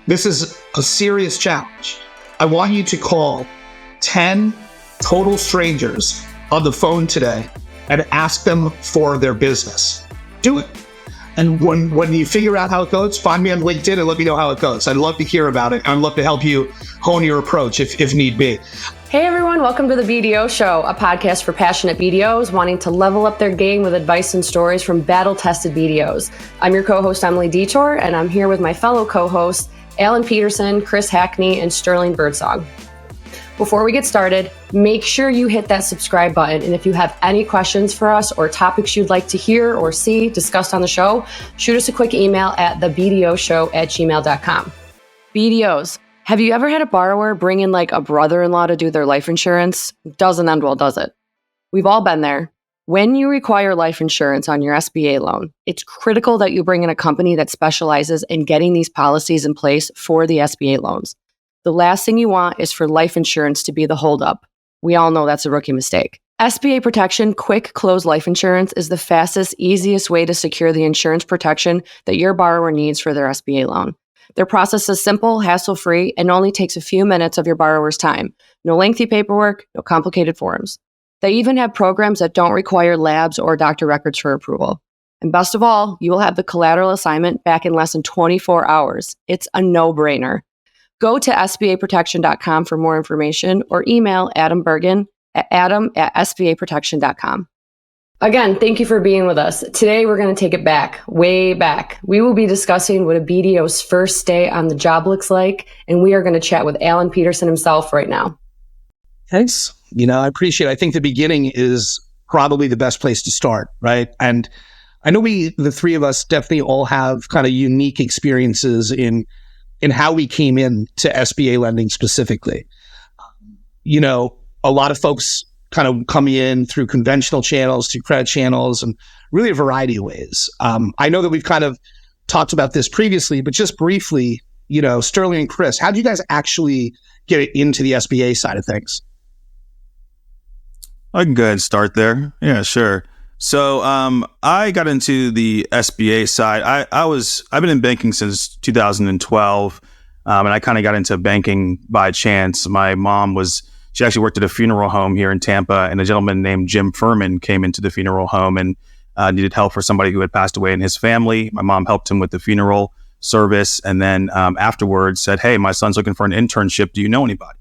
This is a serious challenge. I want you to call 10 total strangers on the phone today and ask them for their business. Do it. And when you figure out how it goes, find me on LinkedIn and let me know how it goes. I'd love to hear about it. I'd love to help you hone your approach if need be. Hey everyone, welcome to the BDO Show, a podcast for passionate BDOs wanting to level up their game with advice and stories from battle-tested BDOs. I'm your co-host, Emily Detour, and I'm here with my fellow co-hosts, Alan Peterson, Chris Hackney, and Sterling Birdsong. Before we get started, make sure you hit that subscribe button. And if you have any questions for us or topics you'd like to hear or see discussed on the show, shoot us a quick email at thebdoshow@gmail.com. BDOs. Have you ever had a borrower bring in like a brother-in-law to do their life insurance? Doesn't end well, does it? We've all been there. When you require life insurance on your SBA loan, it's critical that you bring in a company that specializes in getting these policies in place for the SBA loans. The last thing you want is for life insurance to be the holdup. We all know that's a rookie mistake. SBA Protection Quick Close Life Insurance is the fastest, easiest way to secure the insurance protection that your borrower needs for their SBA loan. Their process is simple, hassle-free, and only takes a few minutes of your borrower's time. No lengthy paperwork, no complicated forms. They even have programs that don't require labs or doctor records for approval. And best of all, you will have the collateral assignment back in less than 24 hours. It's a no-brainer. Go to sbaprotection.com for more information or email Adam Bergen at adam@sbaprotection.com. Again, thank you for being with us. Today, we're going to take it back, way back. We will be discussing what a BDO's first day on the job looks like, and we are going to chat with Alan Peterson himself right now. Thanks. I appreciate it. I think the beginning is probably the best place to start, right? And I know the three of us definitely all have kind of unique experiences in how we came in to SBA lending specifically. A lot of folks kind of come in through conventional channels, through credit channels, and really a variety of ways. I know that we've kind of talked about this previously, but just briefly, Sterling and Chris, how did you guys actually get into the SBA side of things? I can go ahead and start there. Yeah, sure. So I got into the SBA side. I've been in banking since 2012, and I kind of got into banking by chance. My mom she actually worked at a funeral home here in Tampa, and a gentleman named Jim Furman came into the funeral home and needed help for somebody who had passed away in his family. My mom helped him with the funeral service, and then afterwards said, "Hey, my son's looking for an internship. Do you know anybody?"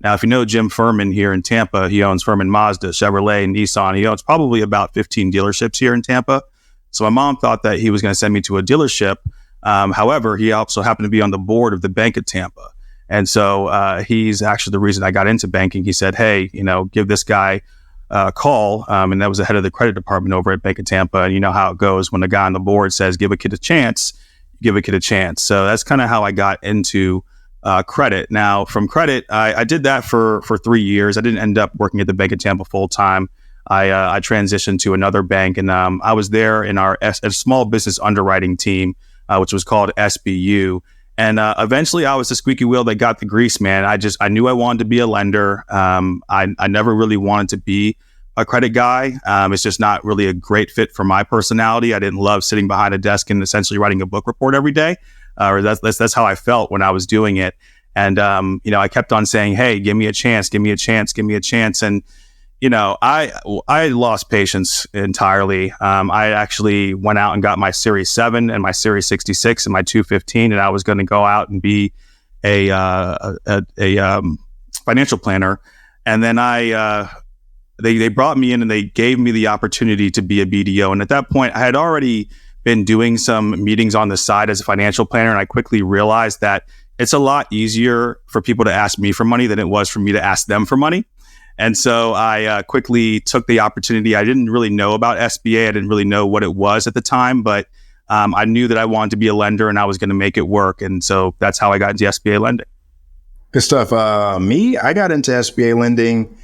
Now, if you know Jim Furman here in Tampa, he owns Furman Mazda, Chevrolet, and Nissan. He owns probably about 15 dealerships here in Tampa. So my mom thought that he was going to send me to a dealership. However, he also happened to be on the board of the Bank of Tampa. And so he's actually the reason I got into banking. He said, "Hey, give this guy a call." And that was the head of the credit department over at Bank of Tampa. And you know how it goes when the guy on the board says, "Give a kid a chance," give a kid a chance. So that's kind of how I got into credit. Now, from credit, I did that for 3 years. I didn't end up working at the Bank of Tampa full time. I transitioned to another bank, and I was there in a small business underwriting team, which was called SBU. And eventually, I was the squeaky wheel that got the grease, man. I knew I wanted to be a lender. I never really wanted to be a credit guy. It's just not really a great fit for my personality. I didn't love sitting behind a desk and essentially writing a book report every day. Or that's how I felt when I was doing it. And, I kept on saying, "Hey, give me a chance, give me a chance, give me a chance." And, I lost patience entirely. I actually went out and got my Series 7 and my Series 66 and my 215, and I was going to go out and be a financial planner. And then they brought me in and they gave me the opportunity to be a BDO. And at that point, I had already been doing some meetings on the side as a financial planner, and I quickly realized that it's a lot easier for people to ask me for money than it was for me to ask them for money. And so I quickly took the opportunity. I didn't really know about SBA. I didn't really know what it was at the time, but I knew that I wanted to be a lender and I was going to make it work. And so that's how I got into SBA lending. Good stuff. I got into SBA lending.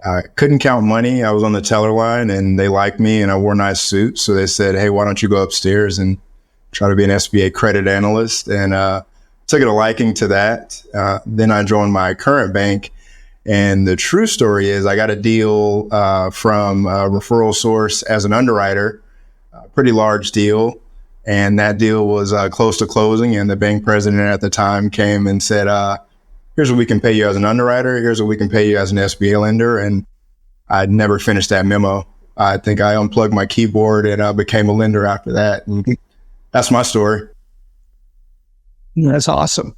I couldn't count money. I was on the teller line and they liked me and I wore a nice suit. So they said, "Hey, why don't you go upstairs and try to be an SBA credit analyst?" And took a liking to that. Then I joined my current bank. And the true story is I got a deal from a referral source as an underwriter, a pretty large deal. And that deal was close to closing. And the bank president at the time came and said, here's what we can pay you as an underwriter. Here's what we can pay you as an SBA lender. And I'd never finished that memo. I think I unplugged my keyboard and became a lender after that. And that's my story. That's awesome.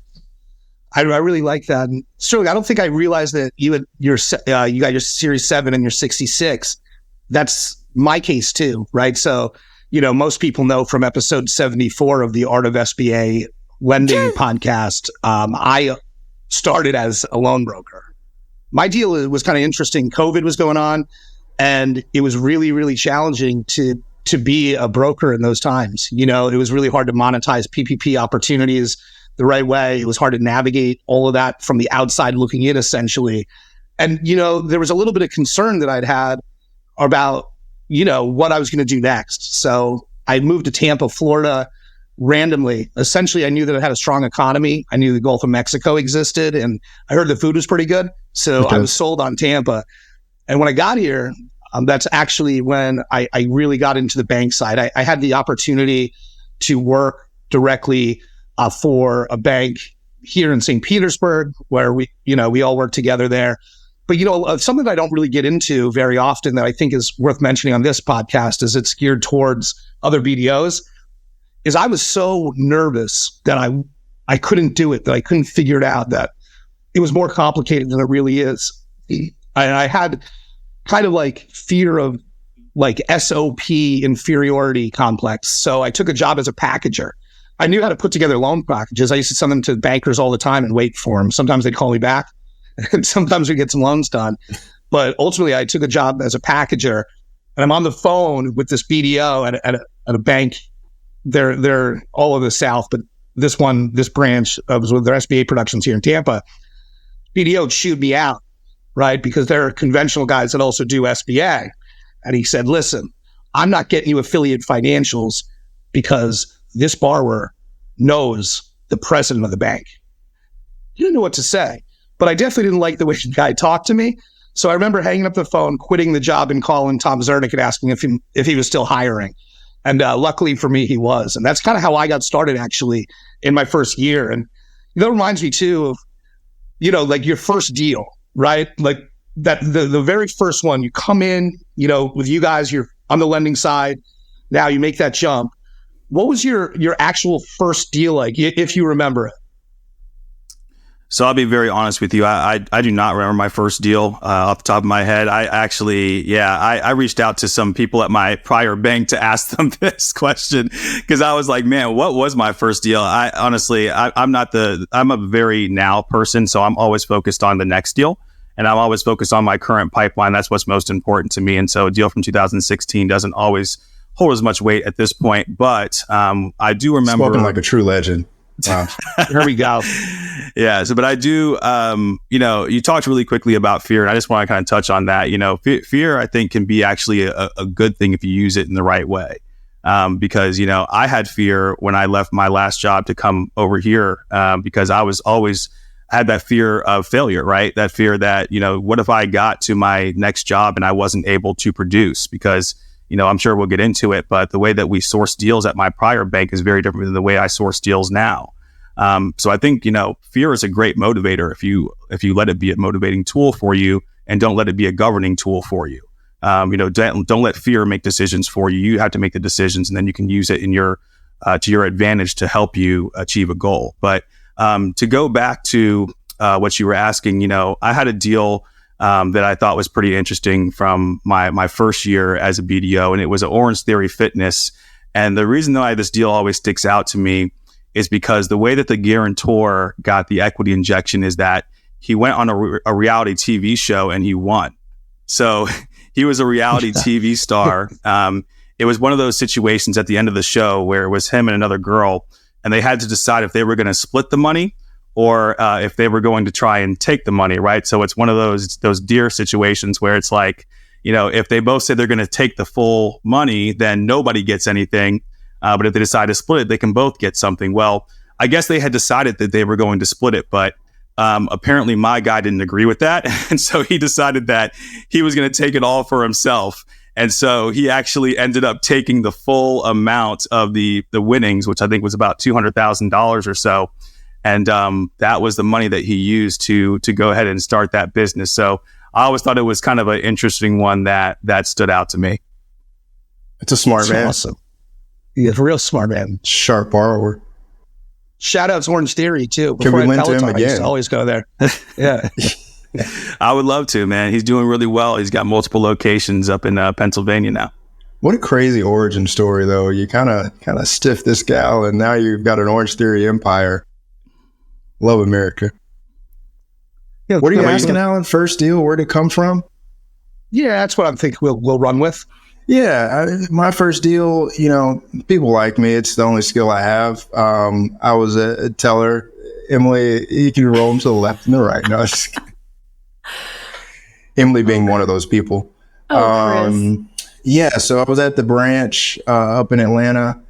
I really like that. And Sterling, I don't think I realized that you got your Series 7 and your 66. That's my case too, right? So, most people know from episode 74 of the Art of SBA Lending podcast, I started as a loan broker. My deal was kind of interesting. COVID was going on, and it was really, really challenging to be a broker in those times. It was really hard to monetize PPP opportunities the right way. It was hard to navigate all of that from the outside looking in, essentially. And, there was a little bit of concern that I'd had about, what I was going to do next. So I moved to Tampa, Florida, randomly. Essentially, I knew that it had a strong economy. I knew the Gulf of Mexico existed, and I heard the food was pretty good. So I was sold on Tampa. And when I got here, that's actually when I really got into the bank side. I had the opportunity to work directly for a bank here in St. Petersburg, where we all work together there. But, something that I don't really get into very often that I think is worth mentioning on this podcast is it's geared towards other BDOs, is I was so nervous that I couldn't do it, that I couldn't figure it out, that it was more complicated than it really is. I had kind of like fear of like SOP inferiority complex. So I took a job as a packager. I knew how to put together loan packages. I used to send them to bankers all the time and wait for them. Sometimes they'd call me back, and sometimes we'd get some loans done. But ultimately, I took a job as a packager, and I'm on the phone with this BDO at a bank. They're all over the South, but this branch was with their SBA productions here in Tampa. BDO chewed me out, right? Because there are conventional guys that also do SBA. And he said, listen, I'm not getting you affiliate financials because this borrower knows the president of the bank. He didn't know what to say, but I definitely didn't like the way the guy talked to me. So I remember hanging up the phone, quitting the job, and calling Tom Zernick and asking if he was still hiring. And luckily for me, he was. And that's kind of how I got started, actually, in my first year. And that reminds me, too, of, like your first deal, right? Like that the very first one, you come in, with you guys, you're on the lending side. Now you make that jump. What was your actual first deal like, if you remember it? So I'll be very honest with you. I do not remember my first deal off the top of my head. I reached out to some people at my prior bank to ask them this question, because I was like, man, what was my first deal? I'm a very now person. So I'm always focused on the next deal, and I'm always focused on my current pipeline. That's what's most important to me. And so a deal from 2016 doesn't always hold as much weight at this point, but I do remember. Spoken like a true legend. Wow. Here we go. Yeah. So, but I do, you talked really quickly about fear, and I just want to kind of touch on that. Fear, I think, can be actually a good thing if you use it in the right way. Because, I had fear when I left my last job to come over here, because I had that fear of failure, right? That fear that, what if I got to my next job and I wasn't able to produce? Because, I'm sure we'll get into it, but the way that we source deals at my prior bank is very different than the way I source deals now. So I think, fear is a great motivator if you let it be a motivating tool for you and don't let it be a governing tool for you. Don't let fear make decisions for you. You have to make the decisions, and then you can use it in to your advantage to help you achieve a goal. But to go back to what you were asking, I had a deal that I thought was pretty interesting from my first year as a BDO, and it was an Orange Theory Fitness. And the reason why this deal always sticks out to me is because the way that the guarantor got the equity injection is that he went on a reality TV show and he won. So he was a reality TV star. It was one of those situations at the end of the show where it was him and another girl, and they had to decide if they were going to split the money or if they were going to try and take the money, right? So it's one of those deer situations where it's like, if they both say they're going to take the full money, then nobody gets anything. But if they decide to split it, they can both get something. Well, I guess they had decided that they were going to split it, but apparently my guy didn't agree with that. And so he decided that he was going to take it all for himself. And so he actually ended up taking the full amount of the winnings, which I think was about $200,000 or so. And that was the money that he used to go ahead and start that business. So I always thought it was kind of an interesting one that stood out to me. It's a smart man. Awesome. He's a real smart man. Sharp borrower. Shout out to Orange Theory too. Can we lend to him I used again? to always go there. Yeah. I would love to, man. He's doing really well. He's got multiple locations up in Pennsylvania now. What a crazy origin story, though. You kind of stiff this gal, and now you've got an Orange Theory empire. Love America. Yeah, what are you asking, Alan? First deal, where'd it come from? Yeah, that's what I think we'll run with. Yeah, my first deal, people like me. It's the only skill I have. I was a teller. Emily, you can roll them to the left and the right. No, just Emily being one of those people. Chris. Yeah, so I was at the branch up in Atlanta.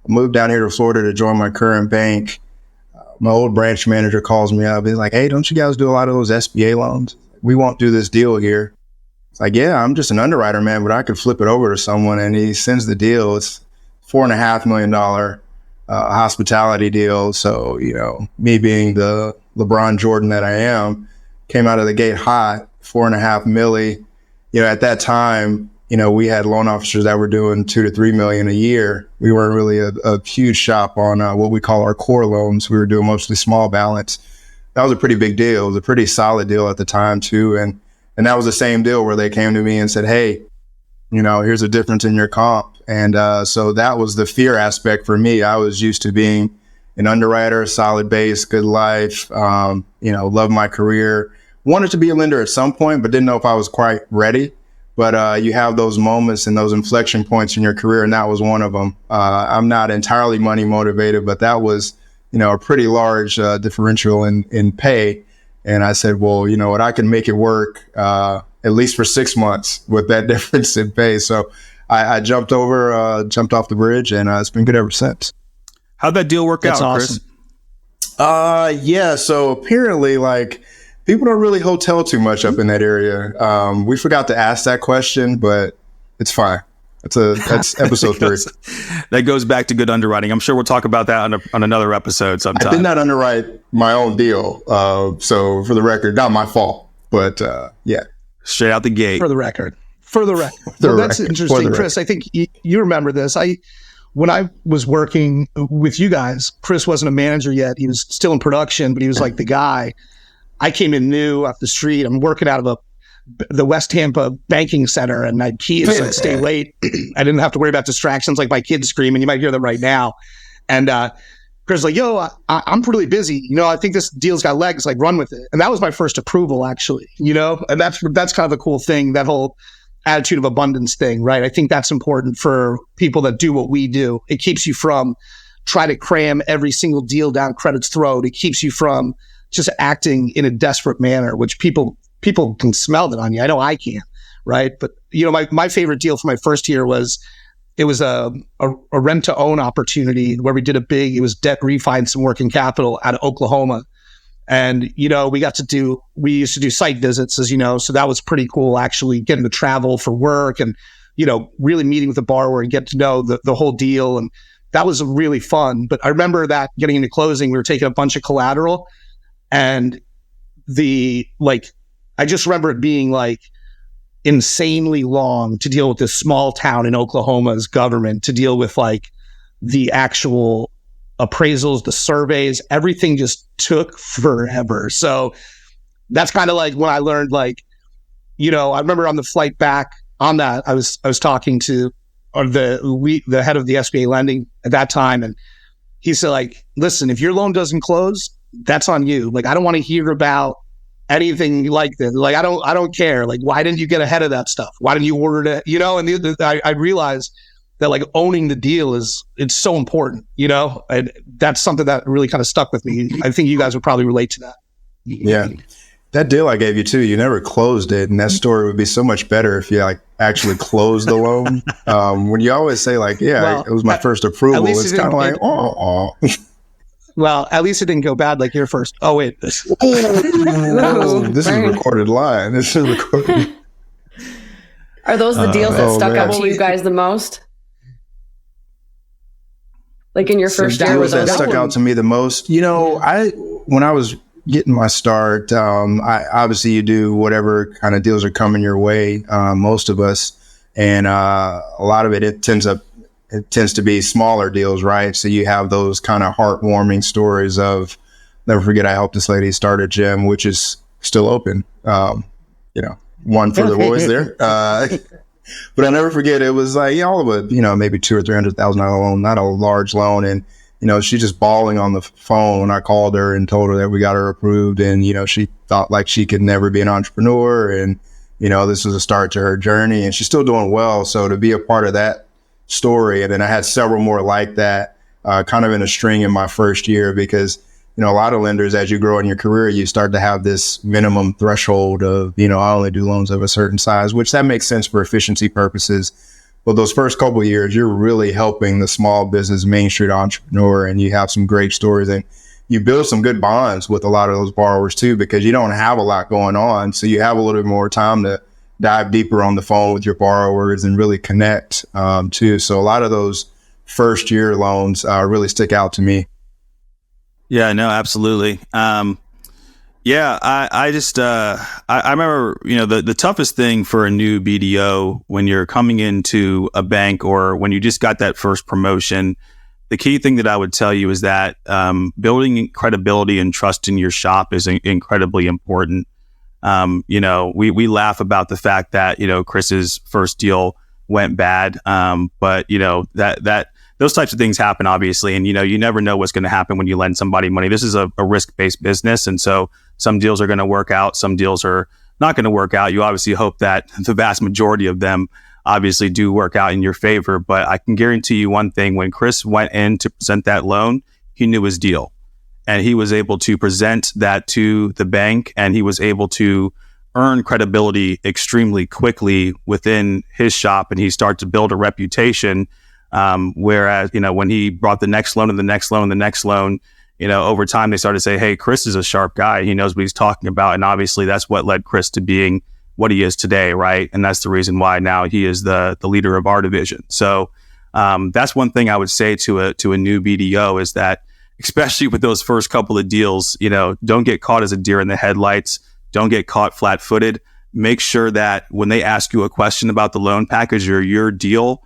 I moved down here to Florida to join my current bank. My old branch manager calls me up. He's like, hey, don't you guys do a lot of those SBA loans? We won't do this deal here. It's like, yeah, I'm just an underwriter, man, but I could flip it over to someone. And he sends the deal. It's $4.5 million hospitality deal. So, me being the LeBron Jordan that I am, came out of the gate hot, 4.5 milli. At that time, we had loan officers that were doing $2 to $3 million a year. We weren't really a huge shop on what we call our core loans. We were doing mostly small balance. That was a pretty big deal. It was a pretty solid deal at the time too. And that was the same deal where they came to me and said, hey, here's a difference in your comp. And so that was the fear aspect for me. I was used to being an underwriter, solid base, good life, loved my career. Wanted to be a lender at some point, but didn't know if I was quite ready. But you have those moments and those inflection points in your career, and that was one of them. I'm not entirely money motivated, but that was, a pretty large differential in pay. And I said, well, you know what, I can make it work at least for 6 months with that difference in pay. So I jumped off the bridge, and it's been good ever since. How'd that deal work out, awesome. Chris? Yeah. So apparently, people don't really hotel too much up in that area. We forgot to ask that question, but it's fine. That's episode 3. That goes back to good underwriting. I'm sure we'll talk about that on another episode sometime. I did not underwrite my own deal. So for the record, not my fault, but yeah. Straight out the gate. For the record. That's interesting, Chris. I think you remember this. When I was working with you guys, Chris wasn't a manager yet. He was still in production, but he was like the guy. I came in new off the street. I'm working out of the West Tampa banking center, and I'd I'd stay late. I didn't have to worry about distractions like my kids screaming. You might hear them right now. And Chris was like, yo, I'm really busy. I think this deal's got legs, run with it. And that was my first approval, actually, and that's kind of a cool thing, that whole attitude of abundance thing, right? I think that's important for people that do what we do. It keeps you from try to cram every single deal down credit's throat. It keeps you from just acting in a desperate manner, which people can smell that on you. I know I can, right? But my favorite deal for my first year was a rent to own opportunity where we did it was debt refi and some working capital out of Oklahoma. And, we used to do site visits, as you know, so that was pretty cool, actually getting to travel for work and, really meeting with the borrower and get to know the whole deal. And that was really fun. But I remember that getting into closing, we were taking a bunch of collateral, and I just remember it being insanely long to deal with this small town in Oklahoma's government, to deal with the actual appraisals, the surveys, everything just took forever. So that's kind of when I learned, I remember on the flight back on that, I was talking to the head of the SBA lending at that time. And he said, listen, if your loan doesn't close, that's on you. I don't want to hear about anything like this. I don't care. Why didn't you get ahead of that stuff? Why didn't you order it? And I realized that owning the deal it's so important, and that's something that really kind of stuck with me. I think you guys would probably relate to that. Yeah. That deal I gave you too, you never closed it. And that story would be so much better if you actually closed the loan. When you always say it was my first approval, it's kind of oh. Well, at least it didn't go bad like your first. Oh, wait. This is a recorded line. This is recorded. Are those the deals that stuck man. out to you guys the most? Like in your first year? Deals that stuck out to me the most. When I was getting my start, obviously you do whatever kind of deals are coming your way, most of us. And a lot of it tends to be smaller deals, right? So you have those kind of heartwarming stories of, never forget, I helped this lady start a gym, which is still open. One for the boys there. But I'll never forget, it was like, all of it, maybe $200,000 or $300,000 loan, not a large loan. And, she's just bawling on the phone when I called her and told her that we got her approved. And, she thought like she could never be an entrepreneur. And, this was a start to her journey, and she's still doing well. So to be a part of that story, and then I had several more like that, kind of in a string in my first year, because a lot of lenders, as you grow in your career, you start to have this minimum threshold of, I only do loans of a certain size, which that makes sense for efficiency purposes. But those first couple of years, you're really helping the small business Main Street entrepreneur, and you have some great stories, and you build some good bonds with a lot of those borrowers too, because you don't have a lot going on. So you have a little bit more time to dive deeper on the phone with your borrowers and really connect too. So a lot of those first year loans really stick out to me. Yeah, no, absolutely. I remember, the toughest thing for a new BDO when you're coming into a bank or when you just got that first promotion, the key thing that I would tell you is that building credibility and trust in your shop is incredibly important. We laugh about the fact that, Chris's first deal went bad. But that those types of things happen, obviously. And, you never know what's going to happen when you lend somebody money. This is a risk-based business. And so some deals are going to work out. Some deals are not going to work out. You obviously hope that the vast majority of them obviously do work out in your favor. But I can guarantee you one thing: when Chris went in to present that loan, he knew his deal, and he was able to present that to the bank, and he was able to earn credibility extremely quickly within his shop, and he started to build a reputation. Whereas, when he brought the next loan and the next loan and the next loan, over time they started to say, hey, Chris is a sharp guy. He knows what he's talking about. And obviously that's what led Chris to being what he is today, right? And that's the reason why now he is the leader of our division. So that's one thing I would say to a new BDO is that, especially with those first couple of deals, don't get caught as a deer in the headlights. Don't get caught flat-footed. Make sure that when they ask you a question about the loan package or your deal,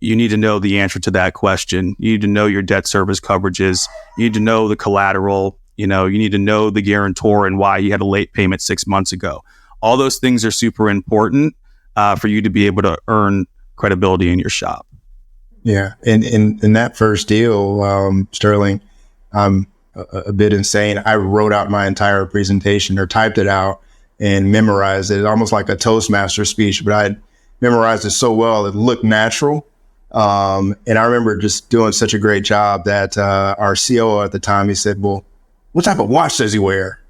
you need to know the answer to that question. You need to know your debt service coverages. You need to know the collateral. You need to know the guarantor and why he had a late payment 6 months ago. All those things are super important for you to be able to earn credibility in your shop. Yeah. And in that first deal, Sterling, I'm a bit insane. I wrote out my entire presentation or typed it out and memorized it, almost like a Toastmaster speech, but I memorized it so well, it looked natural. And I remember just doing such a great job that our COO at the time, he said, well, what type of watch does he wear?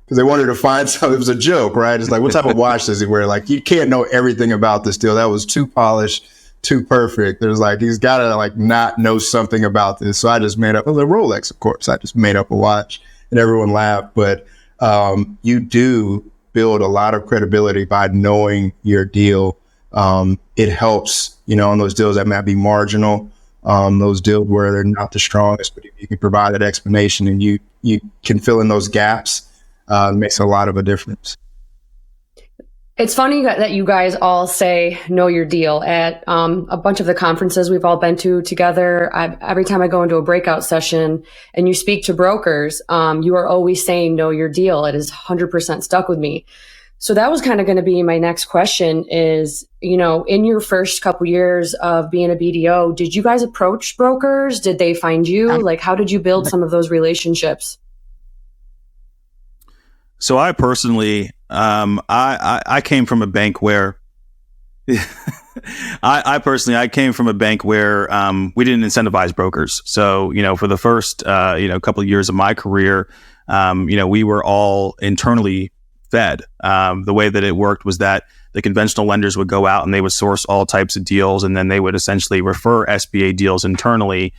Because they wanted to find something. It was a joke, right? It's like, what type of watch does he wear? Like, you can't know everything about this deal. That was too polished, too perfect. There's like, he's got to not know something about this. So I just made up a Rolex, of course. I just made up a watch and everyone laughed. But you do build a lot of credibility by knowing your deal. It helps, on those deals that might be marginal, those deals where they're not the strongest, but if you can provide that explanation and you can fill in those gaps, it makes a lot of a difference. It's funny that you guys all say know your deal at a bunch of the conferences we've all been to together. Every time I go into a breakout session and you speak to brokers, you are always saying know your deal. It is 100% stuck with me. So that was kind of going to be my next question is, in your first couple years of being a BDO, did you guys approach brokers? Did they find you? How did you build some of those relationships? So I personally, I came from a bank where I came from a bank where we didn't incentivize brokers. So, for the first, couple of years of my career, we were all internally fed. The way that it worked was that the conventional lenders would go out and they would source all types of deals, and then they would essentially refer SBA deals internally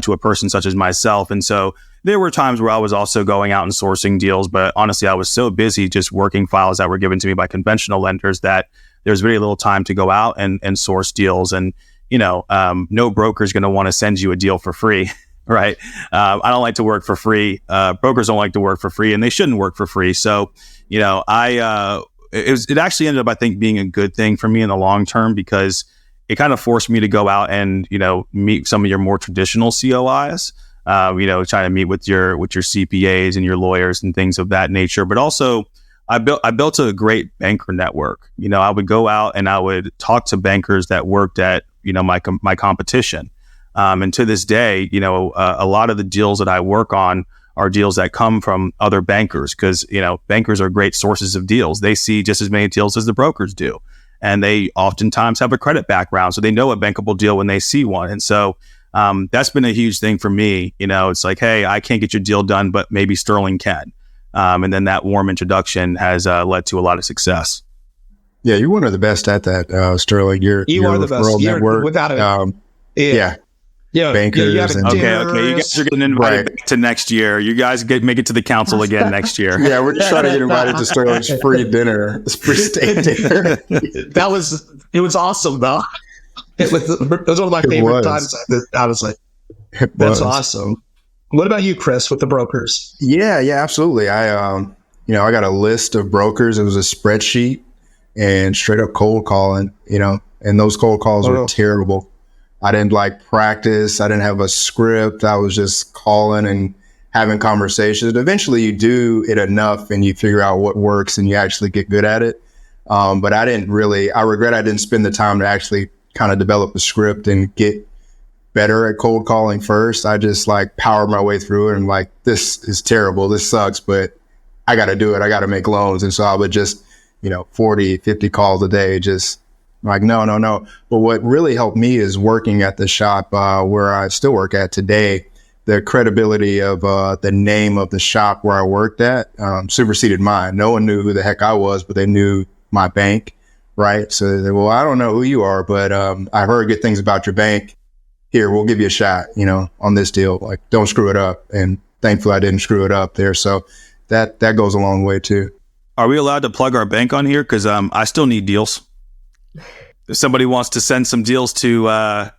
to a person such as myself. And so there were times where I was also going out and sourcing deals, but honestly, I was so busy just working files that were given to me by conventional lenders that there's very little time to go out and source deals. And, no broker is going to want to send you a deal for free, right? I don't like to work for free. Brokers don't like to work for free, and they shouldn't work for free. So, it actually ended up, I think, being a good thing for me in the long term, because it kind of forced me to go out and, meet some of your more traditional COIs, trying to meet with your CPAs and your lawyers and things of that nature. But also, I built a great banker network. I would go out and I would talk to bankers that worked at, my competition. And to this day, a lot of the deals that I work on are deals that come from other bankers, because, bankers are great sources of deals. They see just as many deals as the brokers do. And they oftentimes have a credit background, so they know a bankable deal when they see one. And so that's been a huge thing for me. It's like, hey, I can't get your deal done, but maybe Sterling can. And then that warm introduction has led to a lot of success. Yeah, you're one of the best at that, Sterling. You are the best. Network, without it. Bankers. Okay. You guys are getting invited to next year. You guys make it to the council again next year. Yeah, we're just trying to get invited to Sterling's free dinner. It's free steak dinner. It was awesome, though. It was one of my favorite times, honestly. That's awesome. What about you, Chris, with the brokers? Yeah, absolutely. I got a list of brokers. It was a spreadsheet and straight up cold calling, and those cold calls were terrible. I didn't practice. I didn't have a script. I was just calling and having conversations. Eventually you do it enough and you figure out what works and you actually get good at it. But I regret I didn't spend the time to actually kind of develop a script and get better at cold calling first. I just powered my way through it and this is terrible. This sucks, but I got to do it. I got to make loans. And so I would just, 40, 50 calls a day, just no. But what really helped me is working at the shop where I still work at today. The credibility of the name of the shop where I worked at superseded mine. No one knew who the heck I was, but they knew my bank, right? So they said, well, I don't know who you are, but I heard good things about your bank. Here, we'll give you a shot, on this deal. Don't screw it up. And thankfully, I didn't screw it up there. So that goes a long way too. Are we allowed to plug our bank on here? Because I still need deals. If somebody wants to send some deals to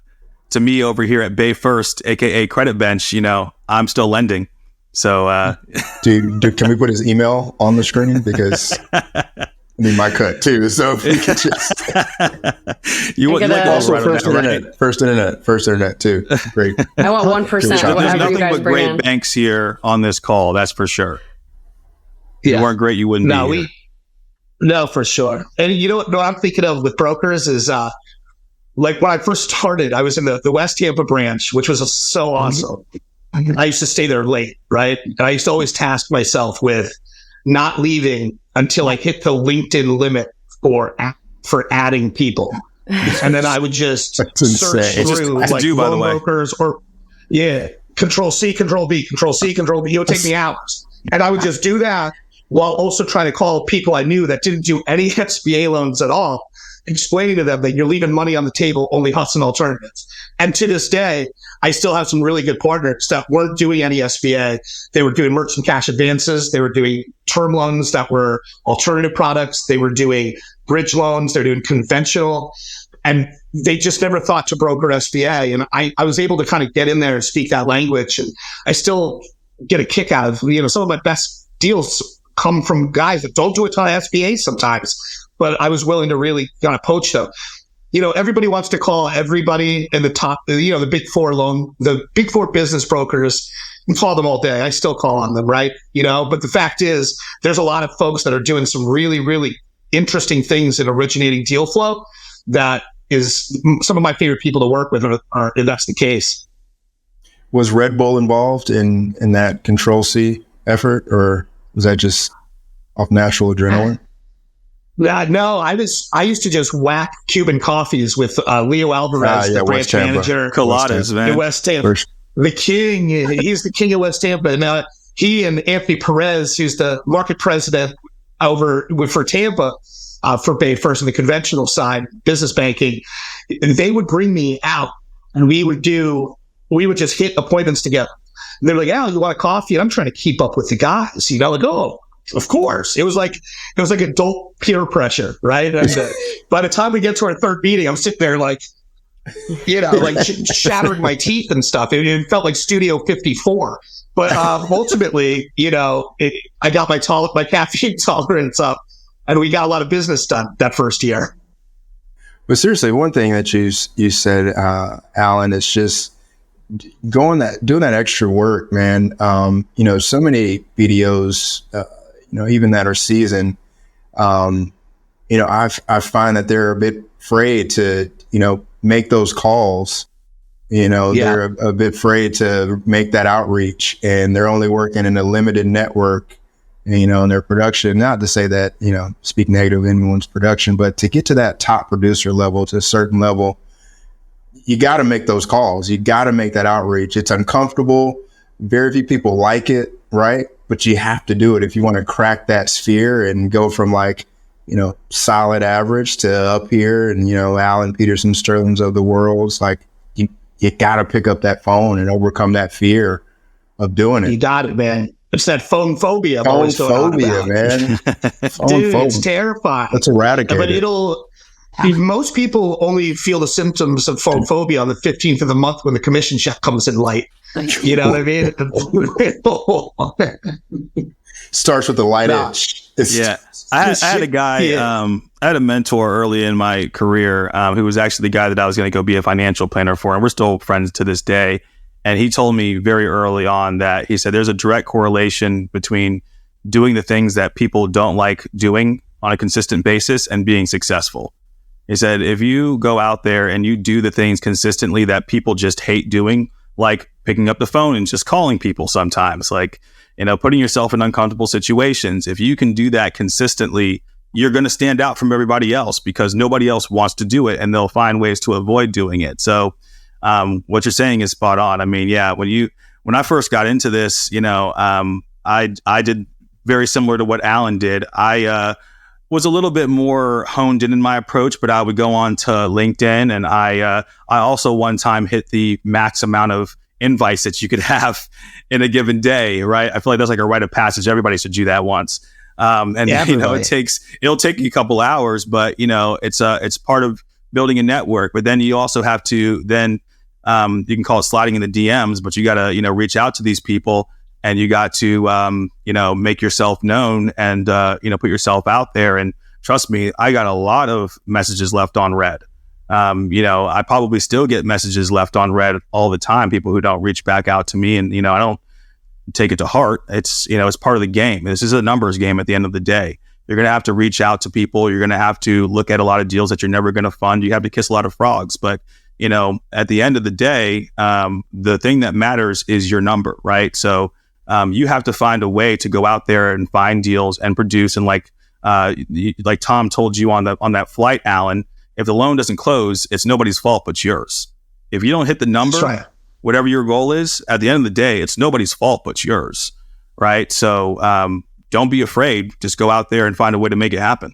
me over here at Bay First, aka Credit Bench, I'm still lending. So, dude, can we put his email on the screen? Because I need my cut too. So if we could just you would also first internet too. Great. I want 1%. There's nothing but great banks here on this call. That's for sure. If you weren't great, you wouldn't be here. No, for sure. And what I'm thinking of with brokers is when I first started, I was in the West Tampa branch, which was so awesome. I used to stay there late, right? And I used to always task myself with not leaving until I hit the LinkedIn limit for adding people. And then I would just search through loan brokers Control C, Control B, Control C, Control B. It would take me hours. And I would just do that while also trying to call people I knew that didn't do any SBA loans at all, explaining to them that you're leaving money on the table, only hustling alternatives. And to this day, I still have some really good partners that weren't doing any SBA. They were doing merchant cash advances. They were doing term loans that were alternative products. They were doing bridge loans. They're doing conventional. And they just never thought to broker SBA. And I was able to kind of get in there and speak that language. And I still get a kick out of, some of my best deals come from guys that don't do a ton of SBA sometimes, but I was willing to really kind of poach them. Everybody wants to call everybody in the top, the big four business brokers, and call them all day. I still call on them, right? But the fact is, there's a lot of folks that are doing some really, really interesting things in originating deal flow. That is some of my favorite people to work with, if that's the case. Was Red Bull involved in that Control C effort, or was that just off natural adrenaline? No, I used to just whack Cuban coffees with Leo Alvarez, the branch manager. Coladas, man. In West Tampa. The king. He's the king of West Tampa. And he and Anthony Perez, who's the market president for Tampa, for Bay First on the conventional side, business banking, they would bring me out and we would just hit appointments together. And they're like, "Oh, you want a coffee?" And I'm trying to keep up with the guys, Of course. It was like adult peer pressure, right? And by the time we get to our third meeting, I'm sitting there like, shattering my teeth and stuff. It felt like Studio 54. But ultimately, I got my caffeine tolerance up, and we got a lot of business done that first year. But seriously, one thing that you said, Alan, is just doing that extra work, man. So many BDOs, even that are seasoned, I find that they're a bit afraid to, make those calls. They're a bit afraid to make that outreach, and they're only working in a limited network, in their production. Not to say that, speak negative of anyone's production, but to get to that top producer level, to a certain level, you got to make those calls. You got to make that outreach. It's uncomfortable. Very few people like it, right? But you have to do it if you want to crack that sphere and go from solid average to up here. And, Alan Peterson, Sterling's of the world. It's like, you got to pick up that phone and overcome that fear of doing it. You got it, man. It's that phone phobia. Phone phobia, man. Dude, it's terrifying. Let's eradicate it. Most people only feel the symptoms of phone phobia on the 15th of the month when the commission check comes in late. You know what I mean? Starts with the light edge. I had a guy, I had a mentor early in my career who was actually the guy that I was going to go be a financial planner for. And we're still friends to this day. And he told me very early on that he said there's a direct correlation between doing the things that people don't like doing on a consistent basis and being successful. He said, if you go out there and you do the things consistently that people just hate doing, like picking up the phone and just calling people sometimes, like, putting yourself in uncomfortable situations, if you can do that consistently, you're going to stand out from everybody else because nobody else wants to do it and they'll find ways to avoid doing it. So what you're saying is spot on. I mean, when I first got into this, I did very similar to what Alan did. I was a little bit more honed in my approach, but I would go on to LinkedIn, and I also one time hit the max amount of invites that you could have in a given day, right? I feel like that's like a rite of passage. Everybody should do that once. It'll take you a couple hours, but it's part of building a network. But then you also have to you can call it sliding in the DMs, but you got to, reach out to these people, and you got to, make yourself known and, put yourself out there. And trust me, I got a lot of messages left on read. I probably still get messages left on read all the time, people who don't reach back out to me. And, I don't take it to heart. It's, it's part of the game. This is a numbers game at the end of the day. You're going to have to reach out to people. You're going to have to look at a lot of deals that you're never going to fund. You have to kiss a lot of frogs. But, at the end of the day, the thing that matters is your number, right? So you have to find a way to go out there and find deals and produce. And like Tom told you on that flight, Alan, if the loan doesn't close, it's nobody's fault but yours. If you don't hit the number, right, whatever your goal is, at the end of the day, it's nobody's fault but yours, right? So don't be afraid. Just go out there and find a way to make it happen.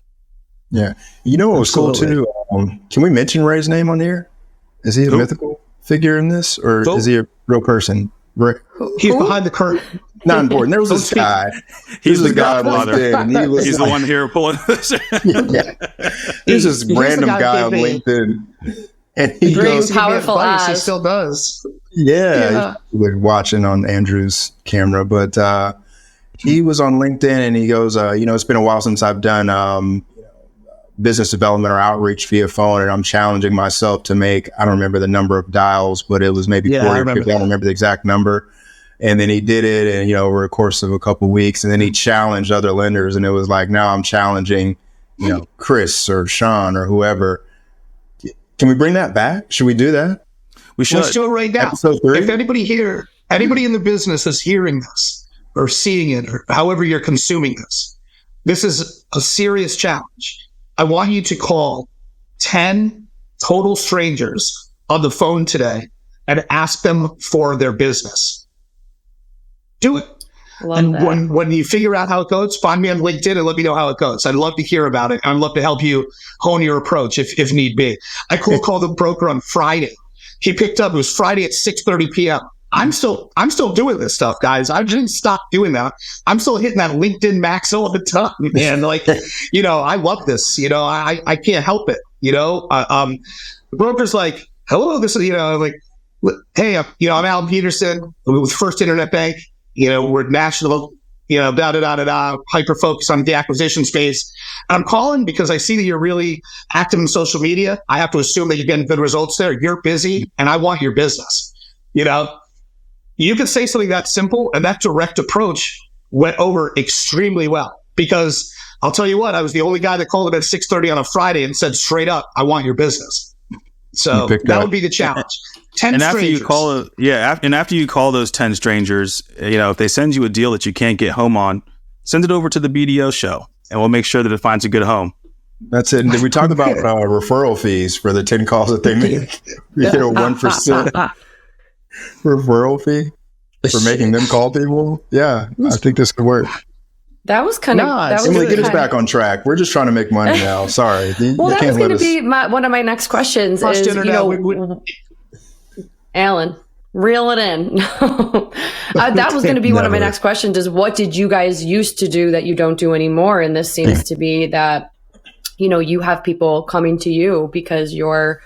Yeah. What was cool too? Can we mention Ray's name on here? Is he a mythical figure in this, or is he a real person? He's behind the curtain. Not important. There was this guy. He's the godfather. He's the one here pulling this. There's this random guy on LinkedIn, and he goes, powerful eyes. He still does. Yeah. We're watching on Andrew's camera, but he was on LinkedIn, and he goes, it's been a while since I've done business development or outreach via phone, and I'm challenging myself to make, I don't remember the number of dials, but it was maybe 40 or 50. I don't remember the exact number. And then he did it, and over a course of a couple of weeks, and then he challenged other lenders, and it was like, now I'm challenging, Chris or Sean or whoever. Can we bring that back? Should we do that? We should. Let's do it right now. Episode 3? If anybody in the business is hearing this or seeing it, or however you're consuming this is a serious challenge. I want you to call 10 total strangers on the phone today and ask them for their business. Do it. When you figure out how it goes, find me on LinkedIn and let me know how it goes. I'd love to hear about it. I'd love to help you hone your approach if need be. I called the broker on Friday. He picked up. It was Friday at 6:30 p.m. I'm still doing this stuff, guys. I didn't stop doing that. I'm still hitting that LinkedIn max all the time, man. Like, I love this. I can't help it. The broker's like, hello, this is, like, hey, I'm Alan Peterson with First Internet Bank. We're national, hyper focused on the acquisition space. And I'm calling because I see that you're really active in social media. I have to assume that you're getting good results there. You're busy and I want your business. You could say something that simple, and that direct approach went over extremely well, because I'll tell you what, I was the only guy that called him at 6:30 on a Friday and said straight up, I want your business. So that would be the challenge. 10 and strangers. After you call those 10 strangers, if they send you a deal that you can't get home on, send it over to the BDO Show, and we'll make sure that it finds a good home. That's it. And did we talk about referral fees for the 10 calls that they make? You get a 1% referral fee for making them call people. Yeah, I think this could work. That was kind of. Emily, get us back on track. We're just trying to make money now. Sorry. Well, that was going to be one of my next questions. Alan, reel it in. That was going to be one of my next questions. Is what did you guys used to do that you don't do anymore? And this seems to be that you have people coming to you because you're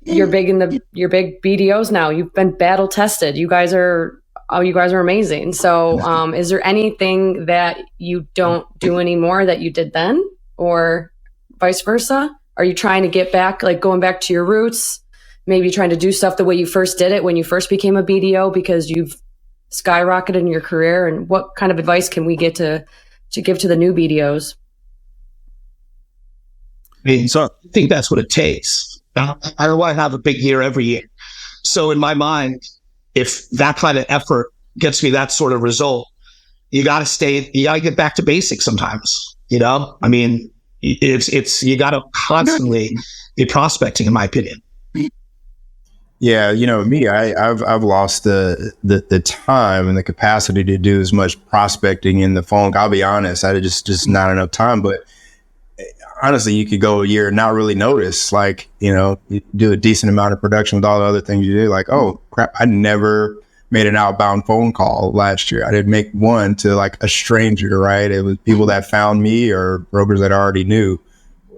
big you're big BDOs now. You've been battle tested. You guys are amazing. So, is there anything that you don't do anymore that you did then, or vice versa? Are you trying to get back, like going back to your roots, maybe trying to do stuff the way you first did it when you first became a BDO because you've skyrocketed in your career? And what kind of advice can we get to give to the new BDOs? I think that's what it takes. I don't want to have a big year every year. So in my mind, if that kind of effort gets me that sort of result, you got to get back to basics sometimes. You got to constantly be prospecting, in my opinion. Yeah. Me, I've lost the time and the capacity to do as much prospecting in the phone. I'll be honest. I just not enough time, but honestly, you could go a year and not really notice, like, you do a decent amount of production with all the other things you do. Like, oh crap, I never made an outbound phone call last year. I didn't make one to like a stranger, right? It was people that found me or brokers that I already knew,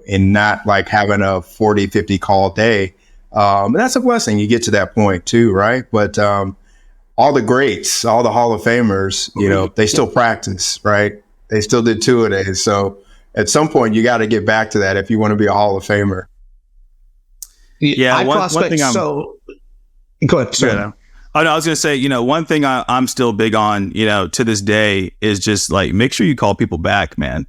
and not like having a 40, 50 call day. And that's a blessing. You get to that point too, right? But all the greats, all the Hall of Famers, they still practice, right? They still did 2 a day. So at some point, you got to get back to that if you want to be a Hall of Famer. Yeah, one thing go ahead. Sorry. Oh, no, I was going to say, one thing I'm still big on, to this day is just like, make sure you call people back, man.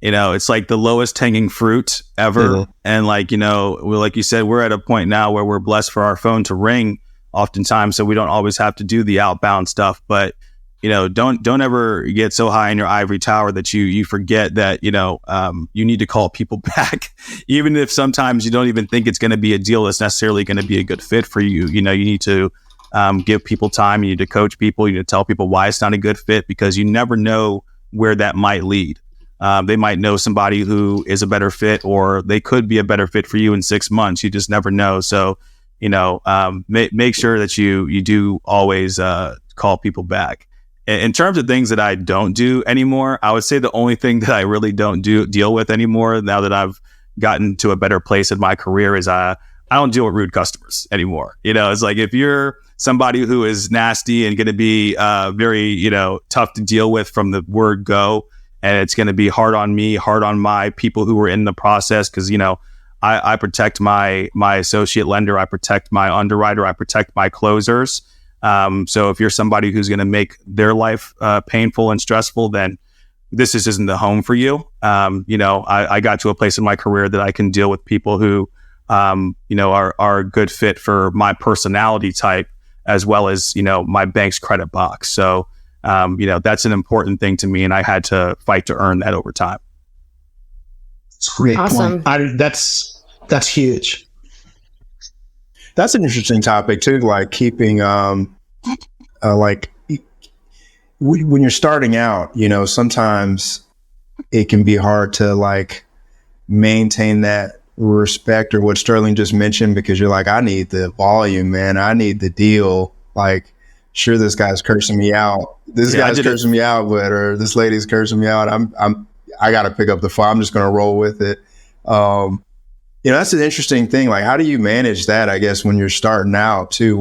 It's like the lowest hanging fruit ever. Mm-hmm. And like, like you said, we're at a point now where we're blessed for our phone to ring oftentimes. So we don't always have to do the outbound stuff, but don't ever get so high in your ivory tower that you forget that, you need to call people back, even if sometimes you don't even think it's going to be a deal that's necessarily going to be a good fit for you. You need to give people time. You need to coach people. You need to tell people why it's not a good fit, because you never know where that might lead. They might know somebody who is a better fit, or they could be a better fit for you in 6 months. You just never know. So, make sure that you do always call people back. In terms of things that I don't do anymore, I would say the only thing that I really don't deal with anymore, now that I've gotten to a better place in my career, is I don't deal with rude customers anymore. It's like, if you're somebody who is nasty and going to be very, tough to deal with from the word go, and it's going to be hard on me, hard on my people who are in the process, because, I protect my associate lender, I protect my underwriter, I protect my closers. So if you're somebody who's going to make their life painful and stressful, then this isn't the home for you. I got to a place in my career that I can deal with people who, are a good fit for my personality type, as well as, my bank's credit box. So, that's an important thing to me, and I had to fight to earn that over time. That's a great Awesome. point. That's huge. That's an interesting topic too. Like keeping, like when you're starting out, sometimes it can be hard to like maintain that respect, or what Sterling just mentioned, because you're like, I need the volume, man. I need the deal Like, sure, this guy's cursing me out. This guy's cursing me out, or this lady's cursing me out. I got to pick up the phone. I'm just going to roll with it. That's an interesting thing. Like, how do you manage that, I guess, when you're starting out too?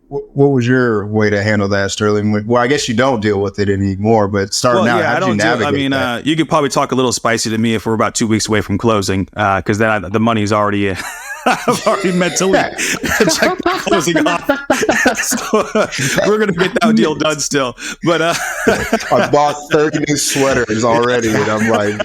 What was your way to handle that, Sterling? Well, I guess you don't deal with it anymore, but starting out, how did you navigate that? You could probably talk a little spicy to me if we're about 2 weeks away from closing, because then the money's already in. I've already mentally checked closing off. So we're going to get that deal done still. But I bought 30 new sweaters already, and I'm like,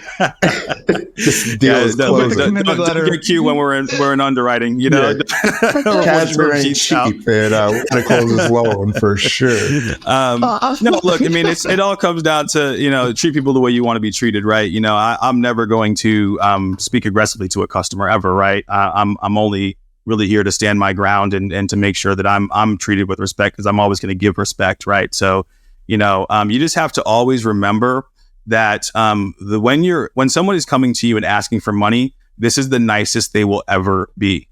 this deal is closing. Don't get cute when we're in underwriting, Cashmere ain't cheap, and we're going to close this loan for sure. No, look, I mean, it all comes down to, treat people the way you want to be treated, right? I'm never going to speak aggressively to a customer ever, right? I'm only really here to stand my ground and to make sure that I'm treated with respect, because I'm always going to give respect, right? So, you just have to always remember that when someone is coming to you and asking for money, this is the nicest they will ever be.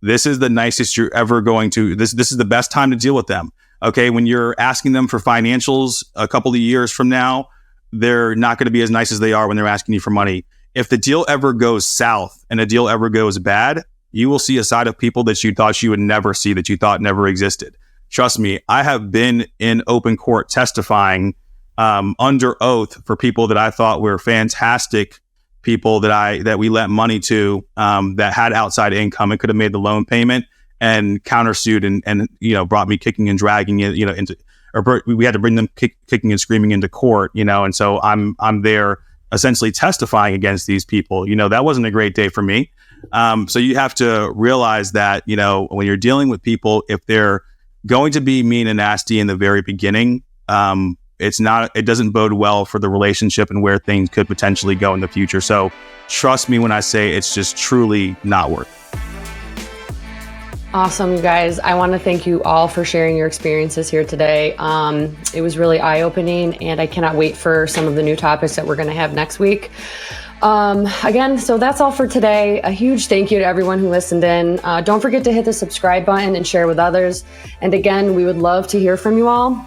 This is the nicest you're ever going to. This is the best time to deal with them. Okay, when you're asking them for financials a couple of years from now, they're not going to be as nice as they are when they're asking you for money. If the deal ever goes south and a deal ever goes bad, you will see a side of people that you thought you would never see, that you thought never existed. Trust me, I have been in open court testifying under oath for people that I thought were fantastic people that we lent money to, that had outside income and could have made the loan payment, and countersued and brought me kicking and dragging it, we had to bring them kicking and screaming into court, and so I'm there essentially testifying against these people. That wasn't a great day for me. So you have to realize that, when you're dealing with people, if they're going to be mean and nasty in the very beginning, it doesn't bode well for the relationship and where things could potentially go in the future. So trust me when I say it's just truly not worth it. Awesome, you guys. I want to thank you all for sharing your experiences here today. It was really eye-opening, and I cannot wait for some of the new topics that we're going to have next week. Again, so that's all for today. A huge thank you to everyone who listened in. Don't forget to hit the subscribe button and share with others. And again, we would love to hear from you all.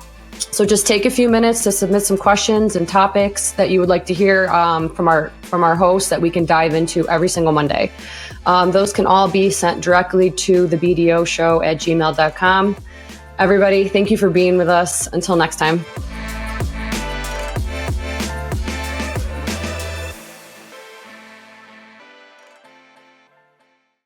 So just take a few minutes to submit some questions and topics that you would like to hear from our hosts that we can dive into every single Monday. Those can all be sent directly to the BDO Show at gmail.com. Everybody, thank you for being with us. Until next time.